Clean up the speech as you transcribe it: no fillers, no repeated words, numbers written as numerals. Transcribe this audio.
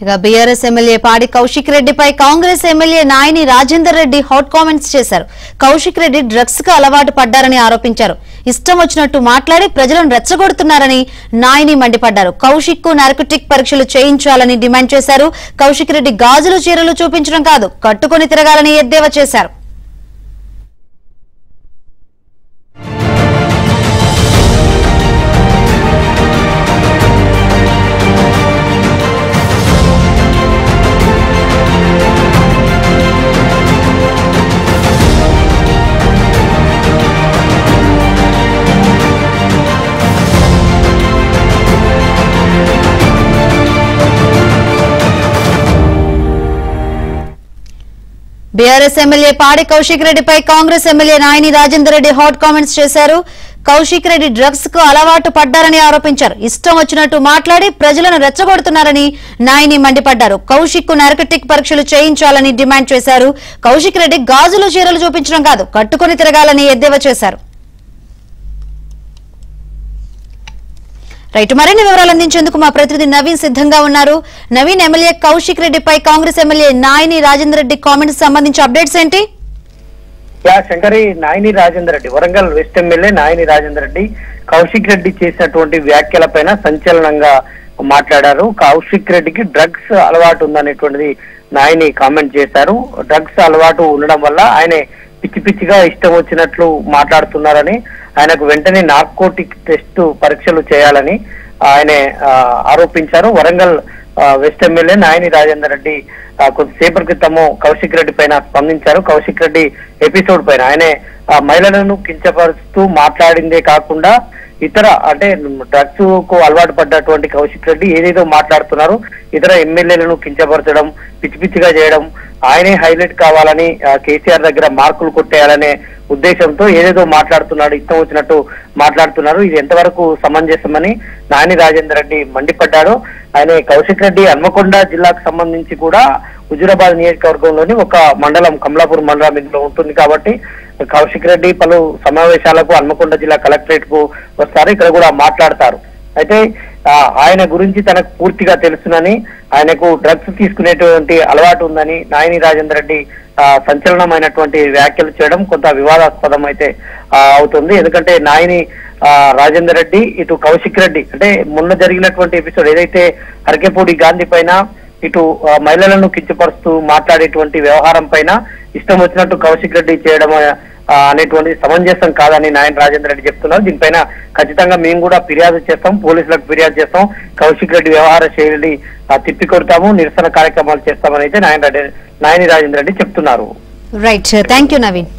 ఇక BRS MLA పాడి కౌశిక్ రెడ్డిపై Congress MLA Nayani Rajender Reddy hot comments చేశారు. కౌశిక్ రెడ్డి డ్రగ్స్ కు అలవాటు పడ్డారని ఆరోపించారు. ఇష్టం వచ్చినట్టు మాట్లాడి ప్రజలను రెచ్చగొడుతున్నారని నాయని మండిపడ్డారు. కౌశిక్ కు నార్కోటిక్ పరీక్షలు చేయించాలని డిమాండ్ చేశారు. కౌశిక్ రెడ్డి గాజులు చీరలు చూపించడం కాదు, కట్టుకుని తిరగాలని ఎద్దేవా చేశారు. బీఆర్ఎస్ ఎమ్మెల్యే పాడి కౌశిక్ రెడ్డిపై Congress MLA Nayani Rajender Reddy hot comments చేశారు. కౌశిక్ రెడ్డి డ్రగ్స్ కు అలవాటు పడ్డారని ఆరోపించారు. ఇష్టం వచ్చినట్టు మాట్లాడి ప్రజలను రెచ్చగొడుతున్నారని నాయని మండిపడ్డారు. కౌశిక్ కు నార్కోటిక్ పరీక్షలు చేయించాలని డిమాండ్ చేశారు. కౌశిక్ రెడ్డి గాజులు చీరలు చూపించడం కాదు, కట్టుకుని తిరగాలని ఎద్దేవా చేశారు. రైట్, మరిన్ని వివరాలు అందించేందుకు మా ప్రతినిధి నవీన్ సిద్ధంగా ఉన్నారు. నవీన్, ఎమ్మెల్యే కౌశిక్ రెడ్డిపై కాంగ్రెస్ ఎమ్మెల్యే నాయని రాజేందర్ రెడ్డి కామెంట్స్ సంబంధించి అప్డేట్స్ ఏంటి? శంకరి, నాయని రాజేందర్ రెడ్డి, వరంగల్ వెస్ట్ ఎమ్మెల్యే నాయని రాజేందర్ రెడ్డి కౌశిక్ రెడ్డి చేసినటువంటి వ్యాఖ్యలపైన సంచలనంగా మాట్లాడారు. కౌశిక్ రెడ్డికి డ్రగ్స్ అలవాటు ఉందనేటువంటిది నాయని కామెంట్ చేశారు. డ్రగ్స్ అలవాటు ఉండడం వల్ల ఆయన పిచ్చి పిచ్చిగా ఇష్టం వచ్చినట్లు మాట్లాడుతున్నారని, ఆయనకు వెంటనే నార్కోటిక్ టెస్ట్ పరీక్షలు చేయాలని ఆయన ఆరోపించారు. వరంగల్ వెస్ట్ ఎమ్మెల్యే నాయని రాజేందర్ రెడ్డి కొద్దిసేపటి క్రితము కౌశిక్ రెడ్డి పైన స్పందించారు. కౌశిక్ రెడ్డి ఎపిసోడ్ పైన ఆయన మహిళలను కించపరుస్తూ మాట్లాడిందే కాకుండా ఇతర అంటే డ్రగ్స్ కు అలవాటు పడ్డటువంటి కౌశిక్ రెడ్డి ఏదేదో మాట్లాడుతున్నారు, ఇతర ఎమ్మెల్యేలను కించపరచడం, పిచ్చి పిచ్చిగా చేయడం, ఆయనే హైలైట్ కావాలని కేసీఆర్ దగ్గర మార్కులు కొట్టేయాలనే ఉద్దేశంతో ఏదేదో మాట్లాడుతున్నాడు, ఇష్టం వచ్చినట్టు మాట్లాడుతున్నారు. ఇది ఎంతవరకు సమంజసమని నాయని రాజేందర్ రెడ్డి మండిపడ్డాడు. ఆయన కౌశిక్ రెడ్డి హన్మకొండ జిల్లాకు సంబంధించి కూడా హుజూరాబాద్ నియోజకవర్గంలోని ఒక మండలం కమలాపూర్ మండలం ఇందులో ఉంటుంది కాబట్టి కౌశిక్ రెడ్డి పలు సమావేశాలకు హన్మకొండ జిల్లా కలెక్టరేట్ కు వస్తారు, ఇక్కడ కూడా మాట్లాడతారు. అయితే ఆయన గురించి తనకు పూర్తిగా తెలుసునని, ఆయనకు డ్రగ్స్ తీసుకునేటువంటి అలవాటు ఉందని నాయని రాజేందర్ రెడ్డి సంచలనమైనటువంటి వ్యాఖ్యలు చేయడం కొంత వివాదాస్పదం అయితే అవుతుంది. ఎందుకంటే నాయని రాజేందర్ రెడ్డి ఇటు కౌశిక్ రెడ్డి అంటే మొన్న జరిగినటువంటి ఎపిసోడ్ ఏదైతే అరకెపూడి గాంధీ పైన ఇటు మహిళలను కించపరుస్తూ మాట్లాడేటువంటి వ్యవహారం పైన ఇష్టం వచ్చినట్టు కౌశిక్ రెడ్డి చేయడం అనేటువంటి సమంజసం కాదని నాయని రాజేందర్ రెడ్డి చెప్తున్నారు. దీనిపైన ఖచ్చితంగా మేము కూడా ఫిర్యాదు చేస్తాం, పోలీసులకు ఫిర్యాదు చేస్తాం, కౌశిక్ రెడ్డి వ్యవహార శైలిని తిప్పికొడతాము, నిరసన కార్యక్రమాలు చేస్తామని అయితే నాయని రాజేందర్ రెడ్డి చెప్తున్నారు. Right, thank you Naveen.